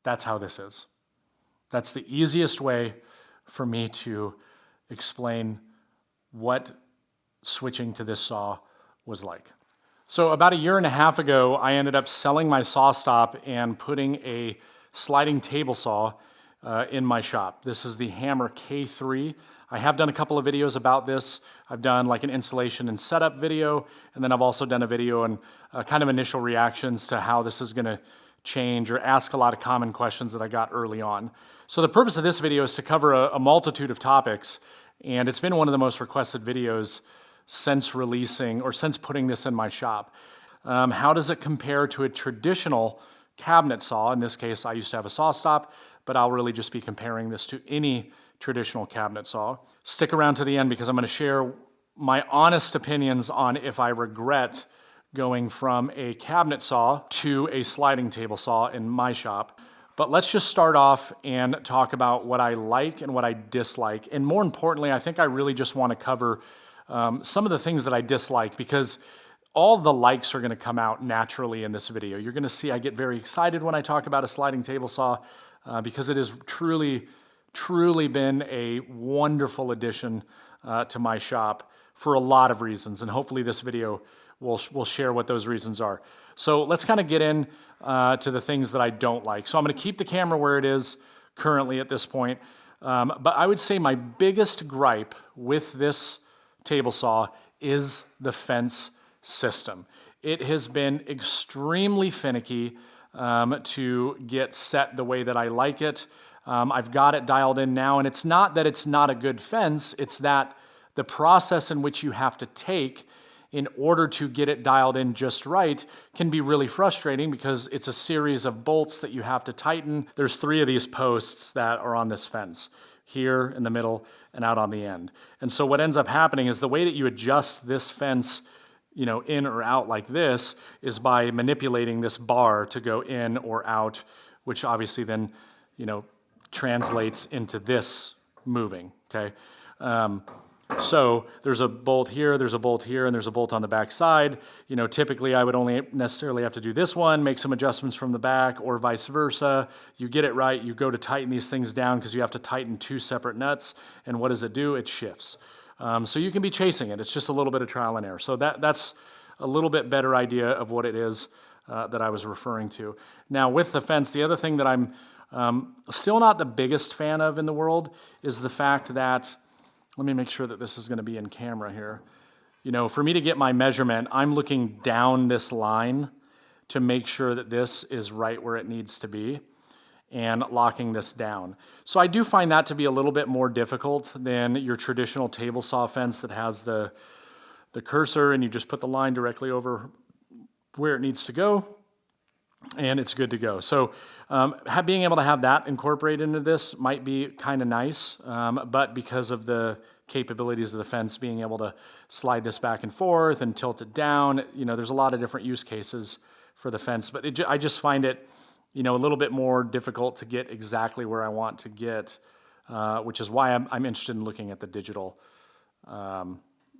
That's how this is. That's the easiest way for me to explain what switching to this saw was like. So about 1.5 years ago, I ended up selling my saw stop and putting a sliding table saw in my shop. This is the Hammer K3. I have done a couple of videos about this. I've done like an installation and setup video, and then I've also done a video on kind of initial reactions to how this is going to change, or ask a lot of common questions that I got early on. So the purpose of this video is to cover a multitude of topics, and it's been one of the most requested videos since releasing, or since putting this in my shop. How does it compare to a traditional cabinet saw? In this case, I used to have a saw stop, but I'll really just be comparing this to any traditional cabinet saw. Stick around to the end because I'm going to share my honest opinions on if I regret going from a cabinet saw to a sliding table saw in my shop. But let's just start off and talk about what I like and what I dislike. And more importantly, I think I really just want to cover some of the things that I dislike, because all the likes are going to come out naturally in this video. You're going to see I get very excited when I talk about a sliding table saw because it has truly been a wonderful addition to my shop for a lot of reasons. And hopefully this video will share what those reasons are. So let's kind of get in to the things that I don't like. So I'm going to keep the camera where it is currently at this point. But I would say my biggest gripe with this table saw is the fence system. It has been extremely finicky to get set the way that I like it. I've got it dialed in now, and it's not that it's not a good fence, it's that the process in which you have to take in order to get it dialed in just right can be really frustrating, because it's a series of bolts that you have to tighten. There's 3 of these posts that are on this fence, here in the middle and out on the end. And so what ends up happening is the way that you adjust this fence, you know, in or out like this, is by manipulating this bar to go in or out, which obviously then, you know, translates into this moving, okay? So there's a bolt here, there's a bolt here, and there's a bolt on the back side. You know, typically I would only necessarily have to do this one, make some adjustments from the back, or vice versa. You get it right, you go to tighten these things down because you have to tighten 2 separate nuts, and what does it do? It shifts. So you can be chasing it. It's just a little bit of trial and error. So that's a little bit better idea of what it is that I was referring to. Now with the fence, the other thing that I'm still not the biggest fan of in the world is the fact that, let me make sure that this is going to be in camera here. You know, for me to get my measurement, I'm looking down this line to make sure that this is right where it needs to be, and locking this down. So I do find that to be a little bit more difficult than your traditional table saw fence that has the cursor and you just put the line directly over where it needs to go, and it's good to go. So being able to have that incorporated into this might be kind of nice, but because of the capabilities of the fence, being able to slide this back and forth and tilt it down, you know, there's a lot of different use cases for the fence, but I just find it, you know, a little bit more difficult to get exactly where I want to get, which is why I'm interested in looking at the digital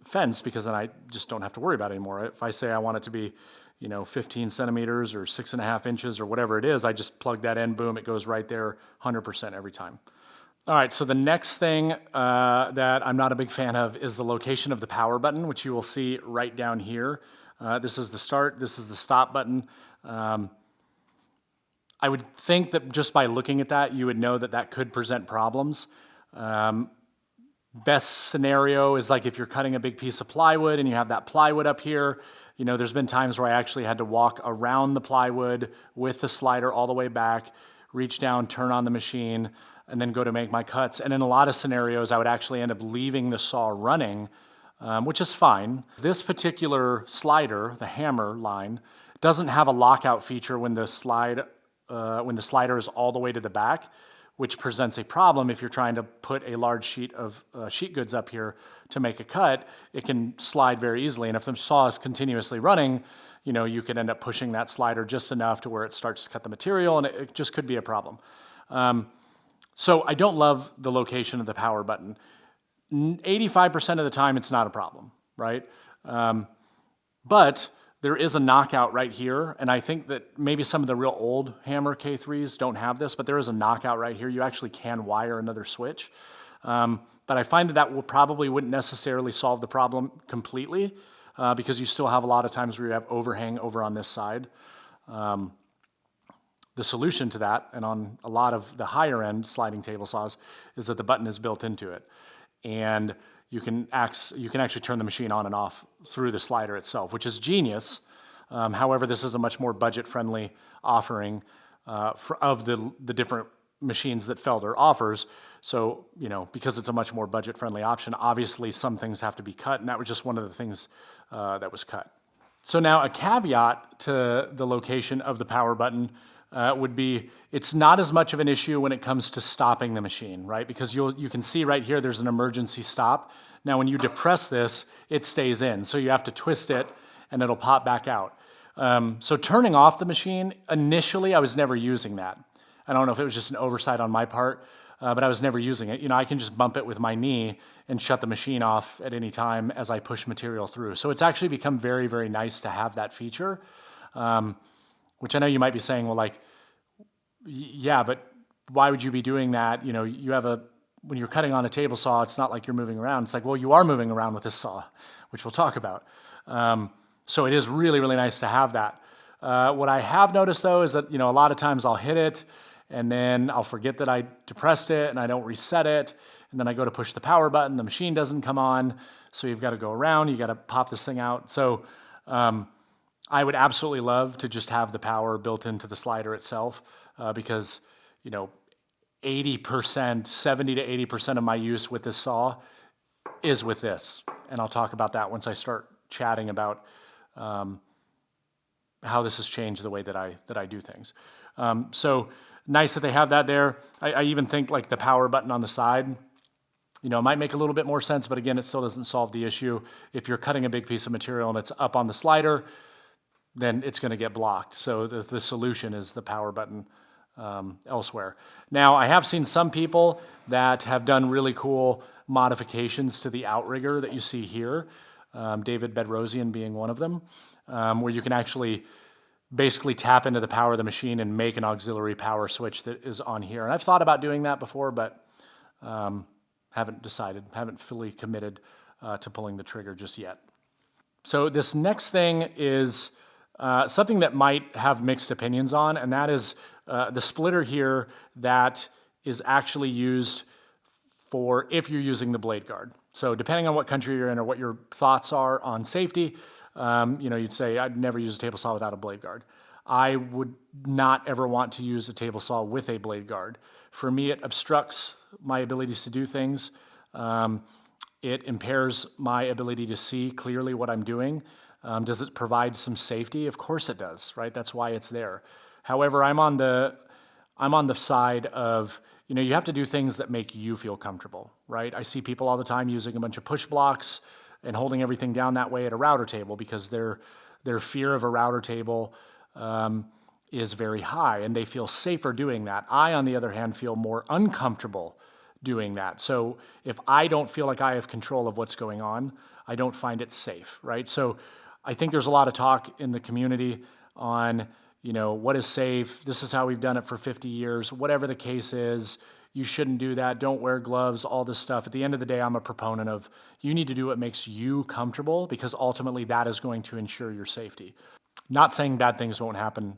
fence, because then I just don't have to worry about it anymore. If I say I want it to be, you know, 15 centimeters or 6.5 inches or whatever it is, I just plug that in, boom, it goes right there 100% every time. All right, so the next thing that I'm not a big fan of is the location of the power button, which you will see right down here. This is the start, this is the stop button. I would think that just by looking at that, you would know that that could present problems. Best scenario is like if you're cutting a big piece of plywood and you have that plywood up here. You know, there's been times where I actually had to walk around the plywood with the slider all the way back, reach down, turn on the machine, and then go to make my cuts. And in a lot of scenarios, I would actually end up leaving the saw running, which is fine. This particular slider, the hammer line, doesn't have a lockout feature when the slider is all the way to the back, which presents a problem if you're trying to put a large sheet of sheet goods up here to make a cut. It can slide very easily, and if the saw is continuously running, you know, you could end up pushing that slider just enough to where it starts to cut the material, and it just could be a problem. So I don't love the location of the power button. 85% of the time, it's not a problem, right? But there is a knockout right here, and I think that maybe some of the real old hammer K3s don't have this, but there is a knockout right here. You actually can wire another switch. But I find that probably wouldn't necessarily solve the problem completely because you still have a lot of times where you have overhang over on this side. The solution to that, and on a lot of the higher end sliding table saws, is that the button is built into it. And you can actually turn the machine on and off through the slider itself, which is genius. However, this is a much more budget-friendly offering of the different machines that Felder offers. So, because it's a much more budget-friendly option, obviously some things have to be cut, and that was just one of the things that was cut. So now a caveat to the location of the power button would be it's not as much of an issue when it comes to stopping the machine, right? Because you can see right here there's an emergency stop. Now when you depress this, it stays in. So you have to twist it and it'll pop back out. So turning off the machine, initially I was never using that. I don't know if it was just an oversight on my part, but I was never using it. I can just bump it with my knee and shut the machine off at any time as I push material through. So it's actually become very, very nice to have that feature, which I know you might be saying, well, like, yeah, but why would you be doing that? When you're cutting on a table saw, it's not like you're moving around. It's like, well, you are moving around with this saw, which we'll talk about. So it is really, really nice to have that. What I have noticed, though, is that, a lot of times I'll hit it, and then I'll forget that I depressed it, and I don't reset it, and then I go to push the power button, the machine doesn't come on, so you've got to go around, you got to pop this thing out. So I would absolutely love to just have the power built into the slider itself, because, 80%, 70 to 80% of my use with this saw is with this. And I'll talk about that once I start chatting about how this has changed the way that I do things. So nice that they have that there. I even think like the power button on the side, it might make a little bit more sense, but again, it still doesn't solve the issue. If you're cutting a big piece of material and it's up on the slider, then it's going to get blocked. So the solution is the power button elsewhere. Now, I have seen some people that have done really cool modifications to the outrigger that you see here, David Bedrosian being one of them, where you can actually basically tap into the power of the machine and make an auxiliary power switch that is on here. And I've thought about doing that before, but haven't fully committed to pulling the trigger just yet. So this next thing is something that might have mixed opinions on, and that is the splitter here that is actually used for if you're using the blade guard. So depending on what country you're in or what your thoughts are on safety, you'd say, I'd never use a table saw without a blade guard. I would not ever want to use a table saw with a blade guard. For me, it obstructs my abilities to do things. It impairs my ability to see clearly what I'm doing. Does it provide some safety? Of course it does, right? That's why it's there. However, I'm on the side of, you have to do things that make you feel comfortable, right? I see people all the time using a bunch of push blocks and holding everything down that way at a router table because their fear of a router table is very high and they feel safer doing that. I, on the other hand, feel more uncomfortable doing that. So if I don't feel like I have control of what's going on, I don't find it safe, right? So I think there's a lot of talk in the community on, what is safe? This is how we've done it for 50 years. Whatever the case is, you shouldn't do that. Don't wear gloves, all this stuff. At the end of the day, I'm a proponent of you need to do what makes you comfortable because ultimately that is going to ensure your safety. Not saying bad things won't happen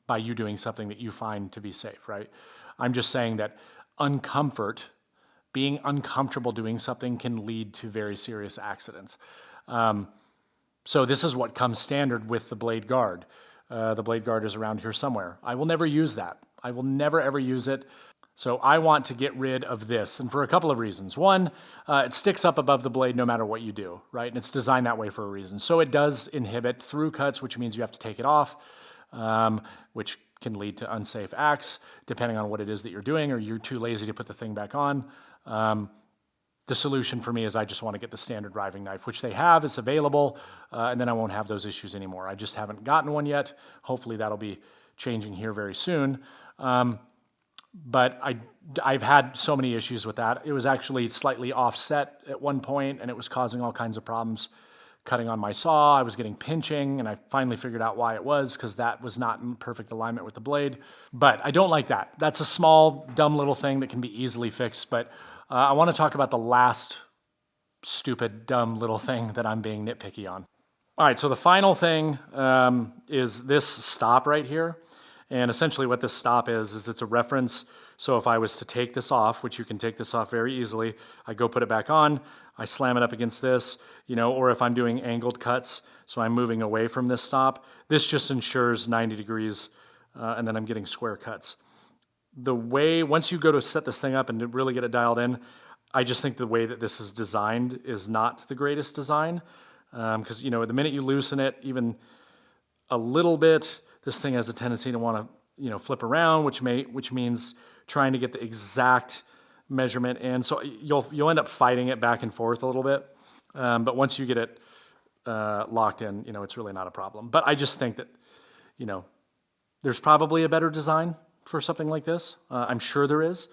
by you doing something that you find to be safe, right? I'm just saying that being uncomfortable doing something can lead to very serious accidents. So this is what comes standard with the blade guard. The blade guard is around here somewhere. I will never use that. I will never, ever use it. So I want to get rid of this, and for a couple of reasons. One, it sticks up above the blade no matter what you do, right? And it's designed that way for a reason. So it does inhibit through cuts, which means you have to take it off, which can lead to unsafe acts, depending on what it is that you're doing, or you're too lazy to put the thing back on. The solution for me is I just want to get the standard riving knife, which they have, it's available, and then I won't have those issues anymore. I just haven't gotten one yet. Hopefully that'll be changing here very soon. But I've had so many issues with that. It was actually slightly offset at one point, and it was causing all kinds of problems cutting on my saw. I was getting pinching, and I finally figured out why it was, because that was not in perfect alignment with the blade. But I don't like that. That's a small, dumb little thing that can be easily fixed. But I want to talk about the last stupid, dumb little thing that I'm being nitpicky on. All right, so the final thing is this stop right here. And essentially what this stop is it's a reference. So if I was to take this off, which you can take this off very easily, I go put it back on, I slam it up against this, or if I'm doing angled cuts, so I'm moving away from this stop, this just ensures 90 degrees, and then I'm getting square cuts. Once you go to set this thing up and to really get it dialed in, I just think the way that this is designed is not the greatest design, because, the minute you loosen it, even a little bit, this thing has a tendency to want to, flip around, which means trying to get the exact measurement in. So you'll end up fighting it back and forth a little bit. But once you get it locked in, it's really not a problem. But I just think that, there's probably a better design for something like this. I'm sure there is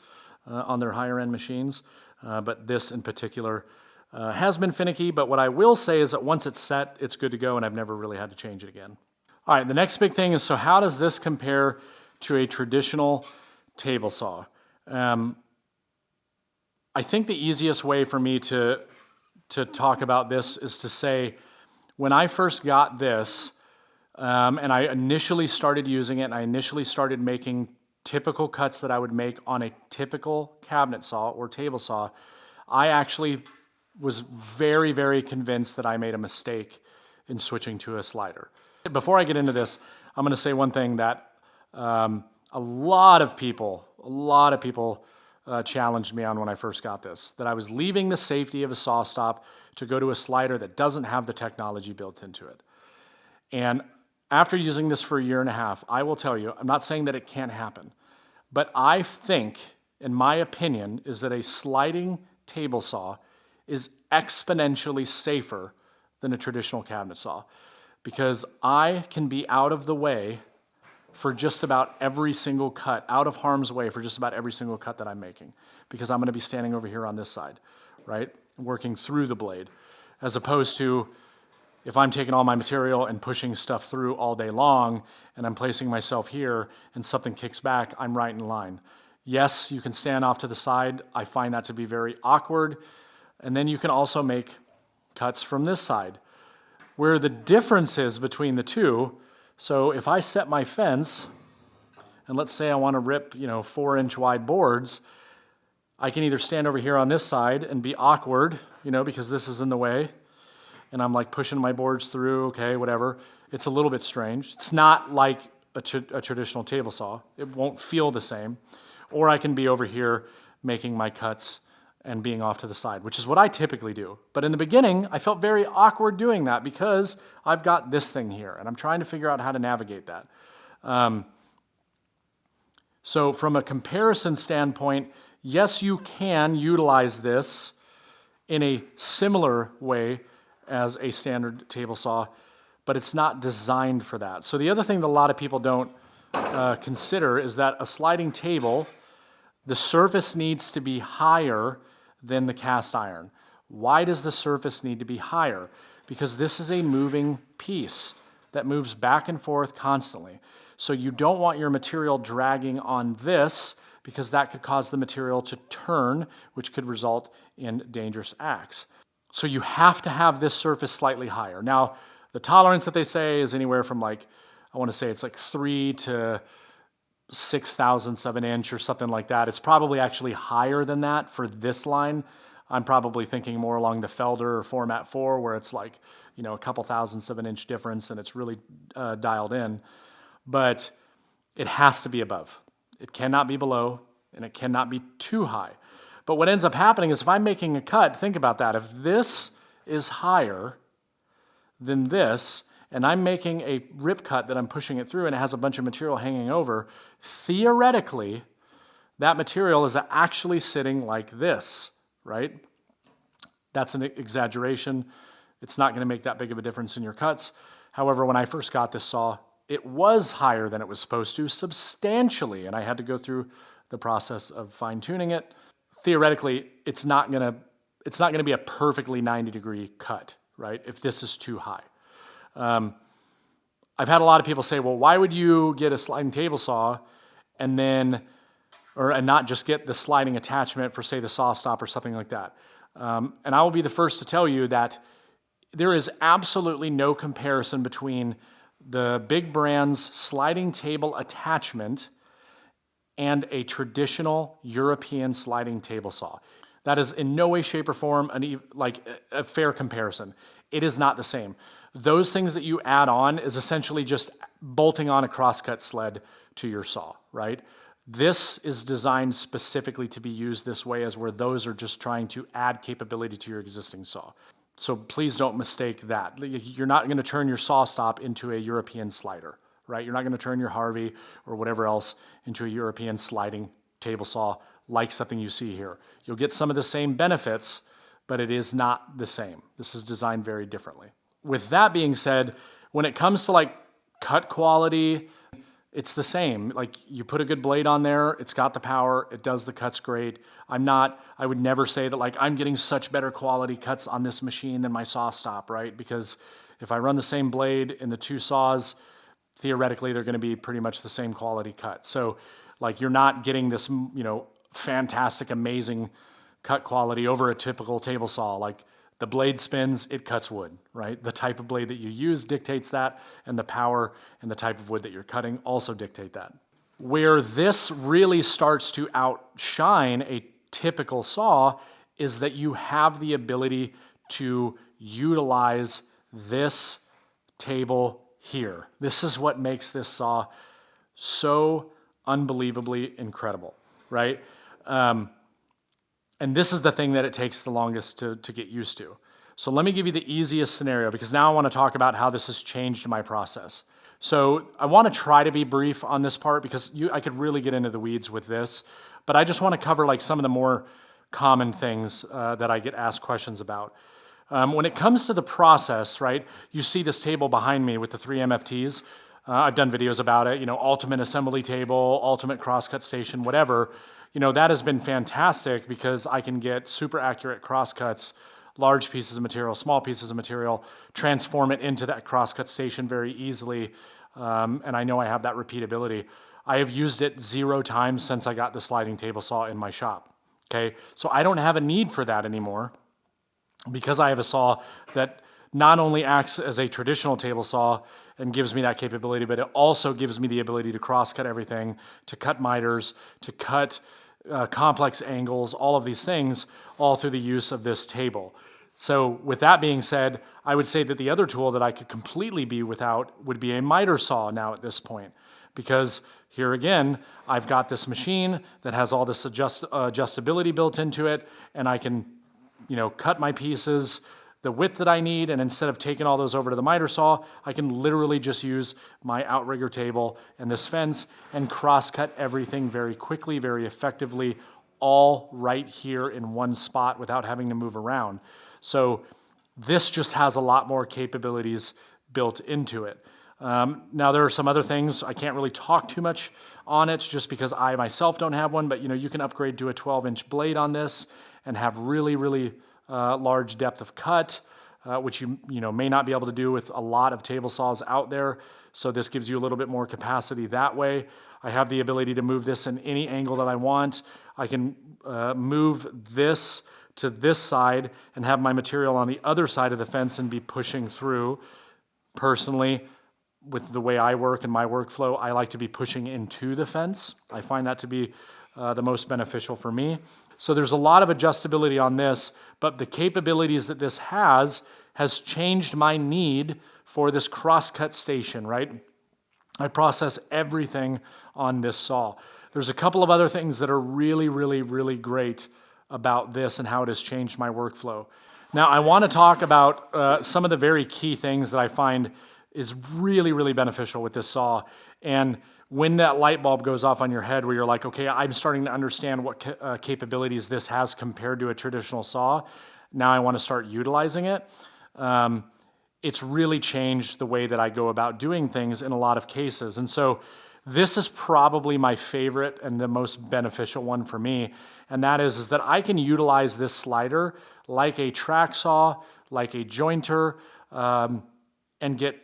on their higher end machines. But this in particular has been finicky. But what I will say is that once it's set, it's good to go, and I've never really had to change it again. All right, the next big thing is, so how does this compare to a traditional table saw? I think the easiest way for me to talk about this is to say, when I first got this, and I initially started using it, and I initially started making typical cuts that I would make on a typical cabinet saw or table saw, I actually was very, very convinced that I made a mistake in switching to a slider. Before I get into this, I'm going to say one thing that a lot of people challenged me on when I first got this, that I was leaving the safety of a saw stop to go to a slider that doesn't have the technology built into it. And after using this for a year and a half, I will tell you, I'm not saying that it can't happen, but I think, in my opinion, is that a sliding table saw is exponentially safer than a traditional cabinet saw, because I can be out of the way for just about every single cut, out of harm's way for just about every single cut that I'm making, because I'm going to be standing over here on this side, right, working through the blade, as opposed to if I'm taking all my material and pushing stuff through all day long and I'm placing myself here and something kicks back, I'm right in line. Yes, you can stand off to the side. I find that to be very awkward. And then you can also make cuts from this side. Where the difference is between the two, so if I set my fence, and let's say I want to rip, 4-inch wide boards, I can either stand over here on this side and be awkward, because this is in the way, and I'm like pushing my boards through, okay, whatever. It's a little bit strange. It's not like a traditional table saw. It won't feel the same. Or I can be over here making my cuts and being off to the side, which is what I typically do. But in the beginning, I felt very awkward doing that because I've got this thing here, and I'm trying to figure out how to navigate that. So from a comparison standpoint, yes, you can utilize this in a similar way as a standard table saw, but it's not designed for that. So the other thing that a lot of people don't consider is that a sliding table, the surface needs to be higher than the cast iron. Why does the surface need to be higher? Because this is a moving piece that moves back and forth constantly. So you don't want your material dragging on this, because that could cause the material to turn, which could result in dangerous acts. So you have to have this surface slightly higher. Now, the tolerance that they say is anywhere from I want to say it's 3 to 6/1000 of an inch or something like that. It's probably actually higher than that for this line. I'm probably thinking more along the Felder or Format 4, where it's a couple thousandths of an inch difference and it's really dialed in. But it has to be above. It cannot be below, and it cannot be too high. But what ends up happening is if I'm making a cut, think about that. If this is higher than this, and I'm making a rip cut that I'm pushing it through and it has a bunch of material hanging over, theoretically, that material is actually sitting like this, right? That's an exaggeration. It's not going to make that big of a difference in your cuts. However, when I first got this saw, it was higher than it was supposed to, substantially, and I had to go through the process of fine-tuning it. Theoretically, it's not going to be a perfectly 90-degree cut, right? If this is too high. I've had a lot of people say, well, why would you get a sliding table saw and not just get the sliding attachment for, say, the saw stop or something like that? And I will be the first to tell you that there is absolutely no comparison between the big brand's sliding table attachment and a traditional European sliding table saw. That is in no way, shape, or form a fair comparison. It is not the same. Those things that you add on is essentially just bolting on a crosscut sled to your saw, right? This is designed specifically to be used this way, as where those are just trying to add capability to your existing saw. So please don't mistake that. You're not going to turn your saw stop into a European slider, right? You're not going to turn your Harvey or whatever else into a European sliding table saw like something you see here. You'll get some of the same benefits, but it is not the same. This is designed very differently. With that being said, when it comes to like cut quality, it's the same. Like, you put a good blade on there, it's got the power, it does the cuts great. I would never say that like I'm getting such better quality cuts on this machine than my saw stop, right? Because if I run the same blade in the two saws, theoretically they're going to be pretty much the same quality cut. So like, you're not getting this, fantastic, amazing cut quality over a typical table saw. Like, the blade spins, it cuts wood, right? The type of blade that you use dictates that, and the power and the type of wood that you're cutting also dictate that. Where this really starts to outshine a typical saw is that you have the ability to utilize this table here. This is what makes this saw so unbelievably incredible, right? And this is the thing that it takes the longest to get used to. So let me give you the easiest scenario, because now I want to talk about how this has changed my process. So I want to try to be brief on this part, because I could really get into the weeds with this, but I just want to cover like some of the more common things that I get asked questions about. When it comes to the process, right, you see this table behind me with the 3 MFTs. I've done videos about it, ultimate assembly table, ultimate crosscut station, whatever. That has been fantastic because I can get super accurate crosscuts, large pieces of material, small pieces of material, transform it into that crosscut station very easily, and I know I have that repeatability. I have used it 0 times since I got the sliding table saw in my shop, okay? So I don't have a need for that anymore, because I have a saw that not only acts as a traditional table saw and gives me that capability, but it also gives me the ability to cross-cut everything, to cut miters, to cut complex angles, all of these things, all through the use of this table. So with that being said, I would say that the other tool that I could completely be without would be a miter saw now at this point, because here again, I've got this machine that has all this adjustability built into it, and I can cut my pieces the width that I need, and instead of taking all those over to the miter saw, I can literally just use my outrigger table and this fence and cross-cut everything very quickly, very effectively, all right here in one spot without having to move around. So this just has a lot more capabilities built into it. Now there are some other things. I can't really talk too much on it just because I myself don't have one, but you can upgrade to a 12-inch blade on this and have really, really large depth of cut, which you may not be able to do with a lot of table saws out there. So this gives you a little bit more capacity that way. I have the ability to move this in any angle that I want. I can move this to this side and have my material on the other side of the fence and be pushing through. Personally, with the way I work and my workflow, I like to be pushing into the fence. I find that to be the most beneficial for me. So there's a lot of adjustability on this, but the capabilities that this has changed my need for this crosscut station, right? I process everything on this saw. There's a couple of other things that are really, really, really great about this and how it has changed my workflow. Now, I want to talk about some of the very key things that I find is really, really beneficial with this saw. And when that light bulb goes off on your head where you're like, okay, I'm starting to understand what capabilities this has compared to a traditional saw, now I want to start utilizing it. It's really changed the way that I go about doing things in a lot of cases. And so this is probably my favorite and the most beneficial one for me. And that is that I can utilize this slider like a track saw, like a jointer and get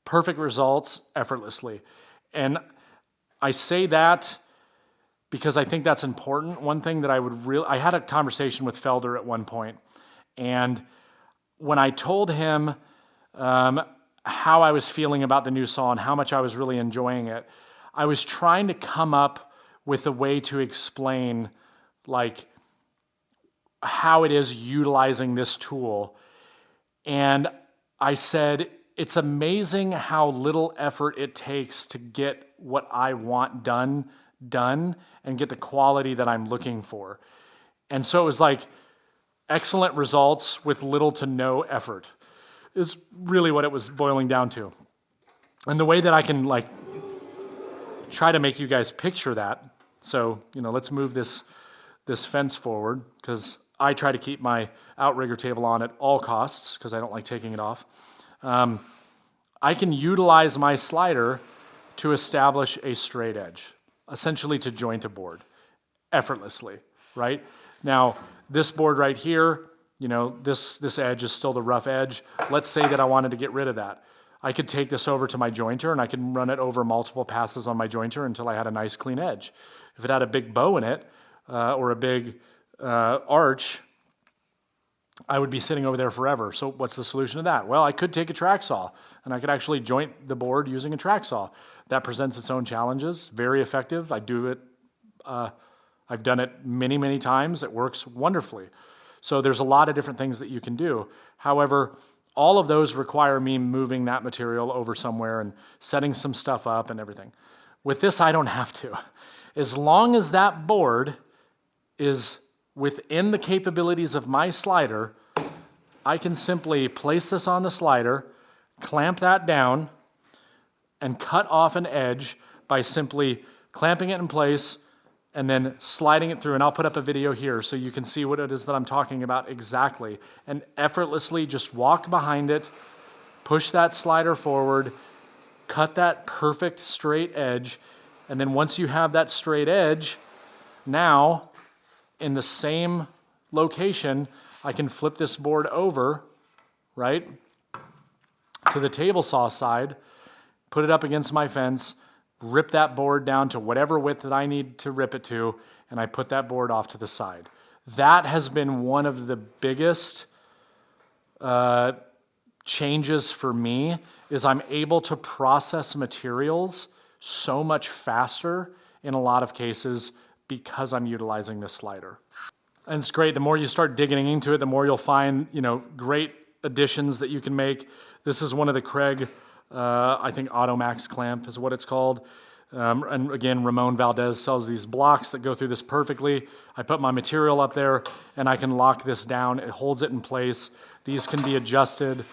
perfect results effortlessly. And I say that because I think that's important. One thing that I had a conversation with Felder at one point, and when I told him how I was feeling about the new saw and how much I was really enjoying it, I was trying to come up with a way to explain like how it is utilizing this tool. And I said, it's amazing how little effort it takes to get what I want done and get the quality that I'm looking for. And so it was like excellent results with little to no effort is really what it was boiling down to. And the way that I can like try to make you guys picture that. So, let's move this fence forward because I try to keep my outrigger table on at all costs because I don't like taking it off. I can utilize my slider to establish a straight edge, essentially to joint a board effortlessly, right? Now, this board right here, this edge is still the rough edge. Let's say that I wanted to get rid of that. I could take this over to my jointer and I can run it over multiple passes on my jointer until I had a nice clean edge. If it had a big bow in it or a big arch, I would be sitting over there forever. So what's the solution to that? Well, I could take a track saw and I could actually joint the board using a track saw. That presents its own challenges. Very effective. I do it. I've done it many, many times. It works wonderfully. So there's a lot of different things that you can do. However, all of those require me moving that material over somewhere and setting some stuff up and everything. With this, I don't have to. As long as that board is within the capabilities of my slider, I can simply place this on the slider, clamp that down, and cut off an edge by simply clamping it in place and then sliding it through. And I'll put up a video here so you can see what it is that I'm talking about exactly. And effortlessly just walk behind it, push that slider forward, cut that perfect straight edge. And then once you have that straight edge, now in the same location, I can flip this board over, right, to the table saw side, put it up against my fence, rip that board down to whatever width that I need to rip it to, and I put that board off to the side. That has been one of the biggest changes for me, is I'm able to process materials so much faster in a lot of cases because I'm utilizing this slider. And it's great. The more you start digging into it, the more you'll find, great additions that you can make. This is one of the Kreg, I think Automax clamp is what it's called. And again, Ramon Valdez sells these blocks that go through this perfectly. I put my material up there and I can lock this down. It holds it in place. These can be adjusted.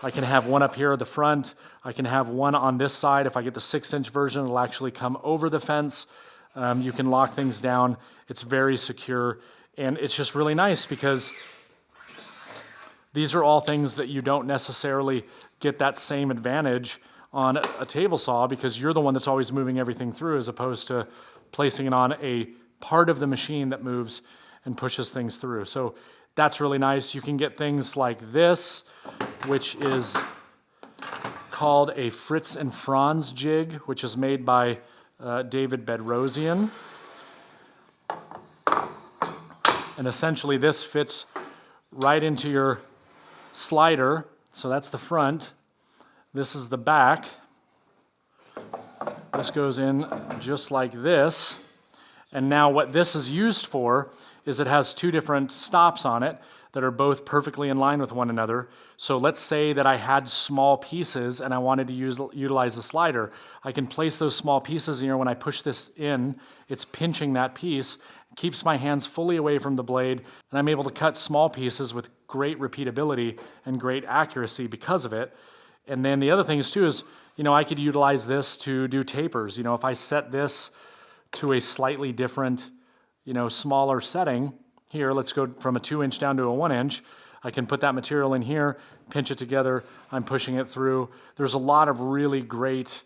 I can have one up here at the front. I can have one on this side. If I get the 6-inch version, it'll actually come over the fence. You can lock things down. It's very secure. And it's just really nice because these are all things that you don't necessarily get that same advantage on a table saw because you're the one that's always moving everything through as opposed to placing it on a part of the machine that moves and pushes things through. So that's really nice. You can get things like this, which is called a Fritz and Franz jig, which is made by David Bedrosian. And essentially this fits right into your slider. So that's the front. This is the back. This goes in just like this. And now what this is used for is it has two different stops on it that are both perfectly in line with one another. So let's say that I had small pieces and I wanted to utilize the slider. I can place those small pieces in here. When I push this in, it's pinching that piece, keeps my hands fully away from the blade, and I'm able to cut small pieces with great repeatability and great accuracy because of it. And then the other thing is too is, I could utilize this to do tapers. If I set this to a slightly different, smaller setting, here, let's go from a 2-inch down to a 1-inch. I can put that material in here, pinch it together, I'm pushing it through. There's a lot of really great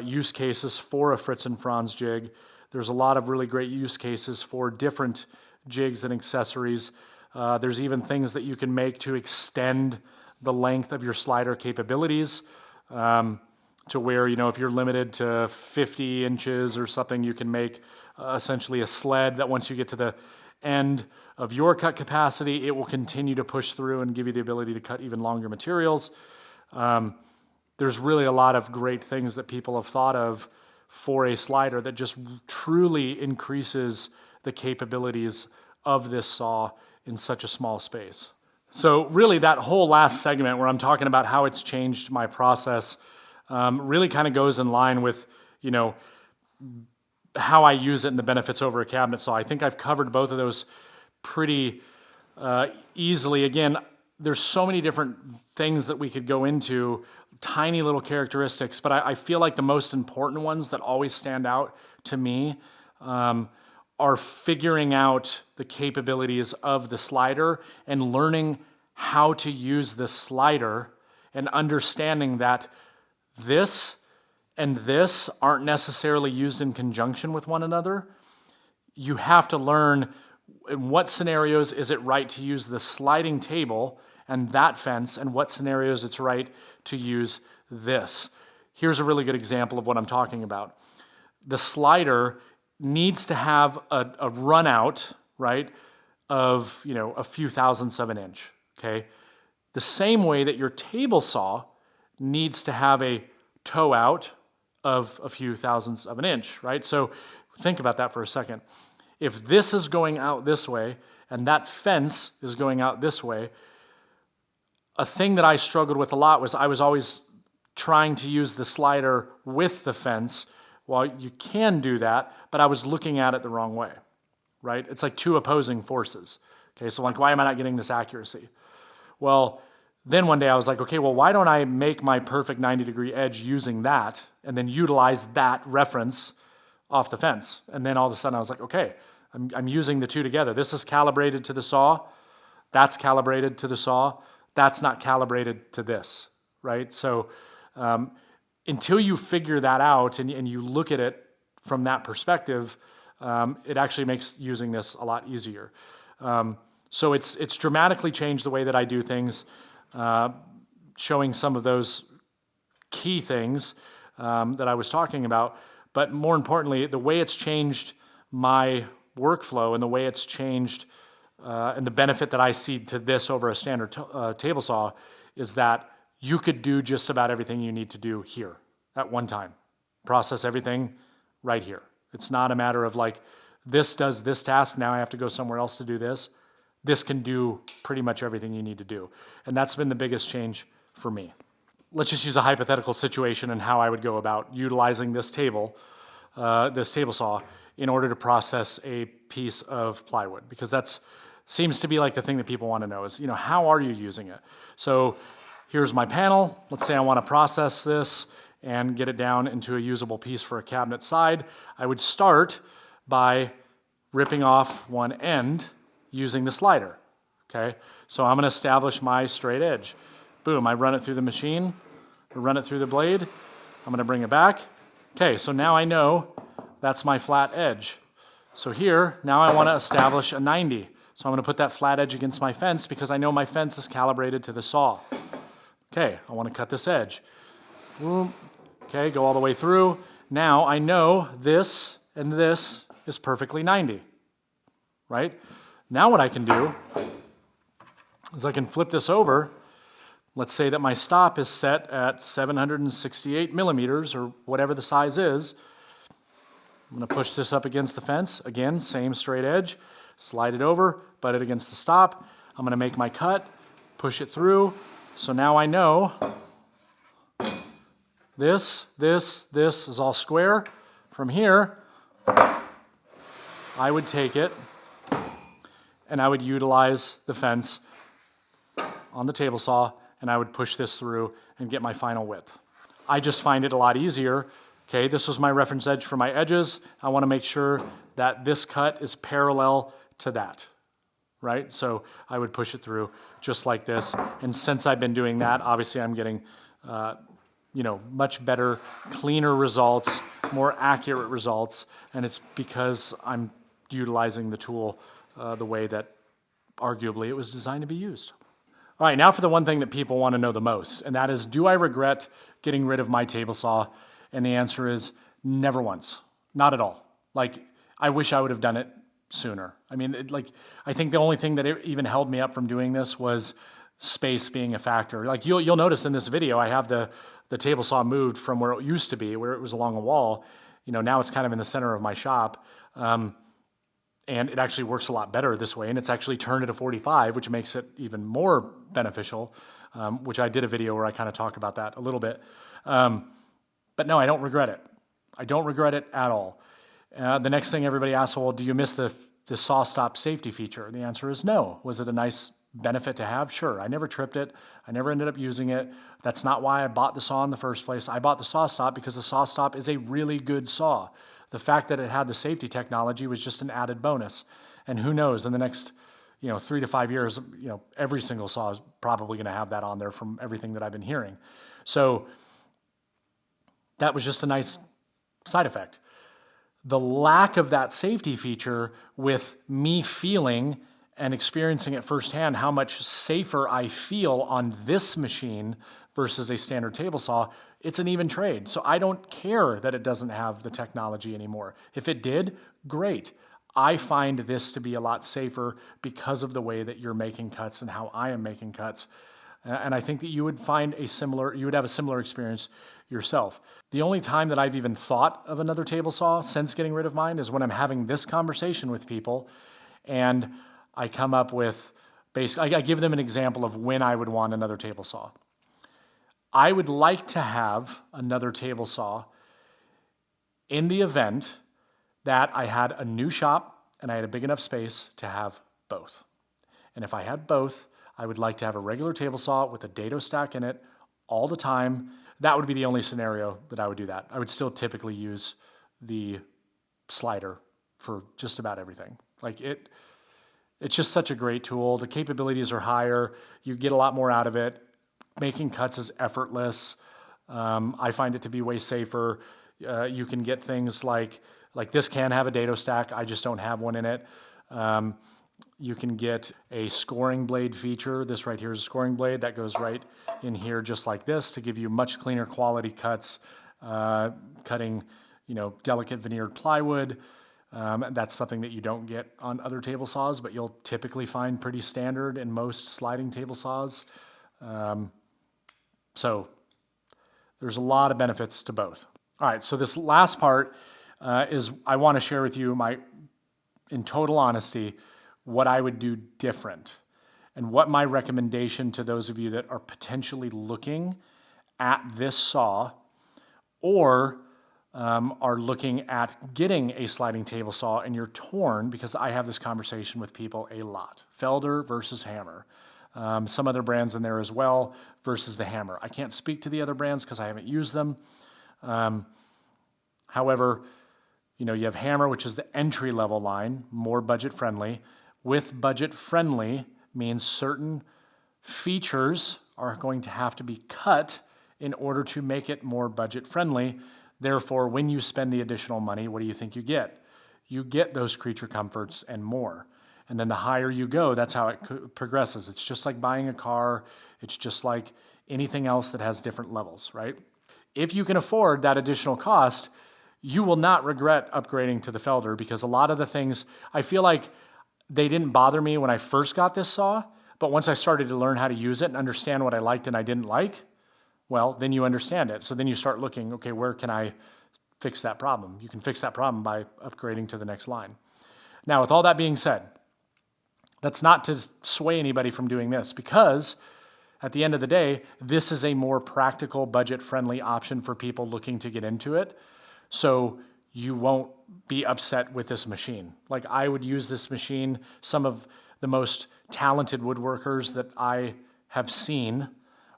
use cases for a Fritz and Franz jig. There's a lot of really great use cases for different jigs and accessories. There's even things that you can make to extend the length of your slider capabilities to where, if you're limited to 50 inches or something, you can make essentially a sled that once you get to the end of your cut capacity, it will continue to push through and give you the ability to cut even longer materials. There's really a lot of great things that people have thought of for a slider that just truly increases the capabilities of this saw in such a small space. So really that whole last segment where I'm talking about how it's changed my process really kind of goes in line with, how I use it and the benefits over a cabinet saw. I think I've covered both of those pretty easily. Again, there's so many different things that we could go into, tiny little characteristics, but I feel like the most important ones that always stand out to me are figuring out the capabilities of the slider and learning how to use the slider and understanding that this and this aren't necessarily used in conjunction with one another. You have to learn in what scenarios is it right to use the sliding table and that fence, and what scenarios it's right to use this. Here's a really good example of what I'm talking about. The slider needs to have a run out, right, of a few thousandths of an inch. Okay, the same way that your table saw needs to have a toe out of a few thousandths of an inch, right? So think about that for a second. If this is going out this way and that fence is going out this way, a thing that I struggled with a lot was I was always trying to use the slider with the fence. Well, you can do that, but I was looking at it the wrong way, right? It's like two opposing forces. Okay, so why am I not getting this accuracy? Well, then one day I was like, okay, well, why don't I make my perfect 90-degree edge using that and then utilize that reference off the fence? And then all of a sudden I was like, okay, I'm using the two together. This is calibrated to the saw. That's calibrated to the saw. That's not calibrated to this, right? So until you figure that out and you look at it from that perspective, it actually makes using this a lot easier. So it's dramatically changed the way that I do things, showing some of those key things that I was talking about. But more importantly, the way it's changed my workflow and the way it's changed and the benefit that I see to this over a standard table saw is that you could do just about everything you need to do here at one time. Process everything right here. It's not a matter of like, this does this task, now I have to go somewhere else to do this. This can do pretty much everything you need to do. And that's been the biggest change for me. Let's just use a hypothetical situation and how I would go about utilizing this table saw in order to process a piece of plywood, because that's seems to be like the thing that people want to know is, how are you using it? So here's my panel. Let's say I want to process this and get it down into a usable piece for a cabinet side. I would start by ripping off one end using the slider. Okay, so I'm going to establish my straight edge. Boom, I run it through the machine, run it through the blade. I'm going to bring it back. Okay, so now I know that's my flat edge. So here, now I want to establish a 90. So I'm going to put that flat edge against my fence because I know my fence is calibrated to the saw. Okay, I want to cut this edge. Boom. Okay, go all the way through. Now I know this and this is perfectly 90, right? Now what I can do is I can flip this over. Let's say that my stop is set at 768 millimeters or whatever the size is. I'm going to push this up against the fence. Again, same straight edge. Slide it over, butt it against the stop. I'm going to make my cut, push it through. So now I know this is all square. From here, I would take it and I would utilize the fence on the table saw and I would push this through and get my final width. I just find it a lot easier. Okay, this was my reference edge for my edges. I want to make sure that this cut is parallel to that, right? So I would push it through just like this. And since I've been doing that, obviously I'm getting, much better, cleaner results, more accurate results. And it's because I'm utilizing the tool the way that arguably it was designed to be used. All right, now for the one thing that people want to know the most, and that is, do I regret getting rid of my table saw? And the answer is never once, not at all. Like, I wish I would have done it sooner. I mean, I think the only thing that even held me up from doing this was space being a factor. Like you'll notice in this video, I have the table saw moved from where it used to be, where it was along a wall. Now it's kind of in the center of my shop. And it actually works a lot better this way. And it's actually turned at a 45, which makes it even more beneficial, which I did a video where I kind of talk about that a little bit. But no, I don't regret it. I don't regret it at all. The next thing everybody asks, well, do you miss the saw stop safety feature? And the answer is no. Was it a nice benefit to have? Sure. I never tripped it. I never ended up using it. That's not why I bought the saw in the first place. I bought the saw stop because the saw stop is a really good saw. The fact that it had the safety technology was just an added bonus. And who knows, in the next 3 to 5 years, every single saw is probably going to have that on there from everything that I've been hearing. So that was just a nice side effect. The lack of that safety feature, with me feeling and experiencing it firsthand how much safer I feel on this machine versus a standard table saw, it's an even trade. So I don't care that it doesn't have the technology anymore. If it did, great. I find this to be a lot safer because of the way that you're making cuts and how I am making cuts. And I think that you would have a similar experience yourself. The only time that I've even thought of another table saw since getting rid of mine is when I'm having this conversation with people and I come up with, I give them an example of when I would want another table saw. I would like to have another table saw in the event that I had a new shop and I had a big enough space to have both. And if I had both, I would like to have a regular table saw with a dado stack in it all the time. That would be the only scenario that I would do that. I would still typically use the slider for just about everything. It's just such a great tool. The capabilities are higher. You get a lot more out of it. Making cuts is effortless. I find it to be way safer. You can get things like this can have a dado stack. I just don't have one in it. You can get a scoring blade feature. This right here is a scoring blade that goes right in here just like this to give you much cleaner quality cuts, cutting delicate veneered plywood. That's something that you don't get on other table saws, but you'll typically find pretty standard in most sliding table saws. So there's a lot of benefits to both. All right, so this last part is I want to share with you in total honesty, what I would do different and what my recommendation to those of you that are potentially looking at this saw or are looking at getting a sliding table saw and you're torn, because I have this conversation with people a lot. Felder versus Hammer. Some other brands in there as well versus the Hammer. I can't speak to the other brands because I haven't used them. However, you have Hammer, which is the entry level line, more budget friendly. With budget friendly means certain features are going to have to be cut in order to make it more budget friendly. Therefore, when you spend the additional money, what do you think you get? You get those creature comforts and more. And then the higher you go, that's how it progresses. It's just like buying a car. It's just like anything else that has different levels, right? If you can afford that additional cost, you will not regret upgrading to the Felder, because a lot of the things, I feel like they didn't bother me when I first got this saw, but once I started to learn how to use it and understand what I liked and I didn't like, well, then you understand it. So then you start looking, okay, where can I fix that problem? You can fix that problem by upgrading to the next line. Now, with all that being said, that's not to sway anybody from doing this, because at the end of the day, this is a more practical, budget-friendly option for people looking to get into it. So you won't be upset with this machine. Like, I would use this machine. Some of the most talented woodworkers that I have seen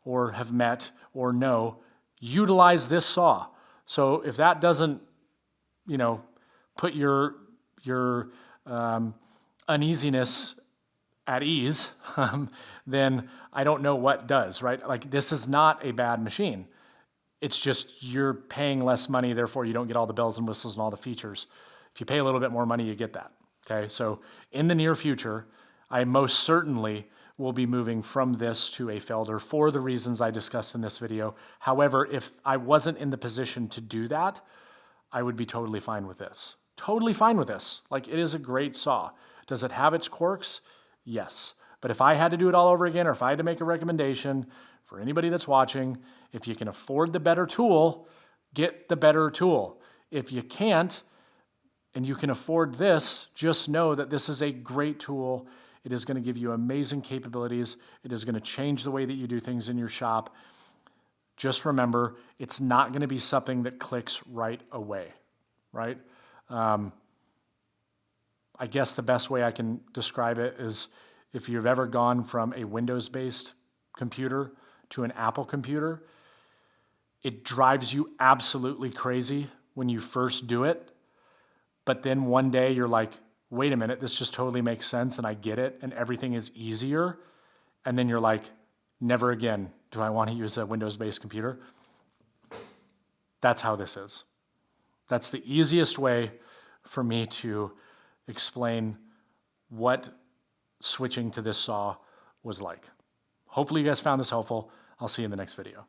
or have met or know utilize this saw. So if that doesn't, put your uneasiness at ease, then I don't know what does, right? Like, this is not a bad machine. It's just you're paying less money, therefore you don't get all the bells and whistles and all the features. If you pay a little bit more money, you get that, okay? So in the near future, I most certainly will be moving from this to a felder for the reasons I discussed in this video. However, if I wasn't in the position to do that, I would be totally fine with this. Totally fine with this. Like, it is a great saw. Does it have its quirks? Yes. But if I had to do it all over again, or if I had to make a recommendation for anybody that's watching, if you can afford the better tool, get the better tool. If you can't, and you can afford this, just know that this is a great tool. It is going to give you amazing capabilities. It is going to change the way that you do things in your shop. Just remember, it's not going to be something that clicks right away, right? I guess the best way I can describe it is if you've ever gone from a Windows-based computer to an Apple computer, it drives you absolutely crazy when you first do it. But then one day you're like, wait a minute, this just totally makes sense and I get it and everything is easier. And then you're like, never again do I want to use a Windows-based computer. That's how this is. That's the easiest way for me to explain what switching to this saw was like. Hopefully you guys found this helpful. I'll see you in the next video.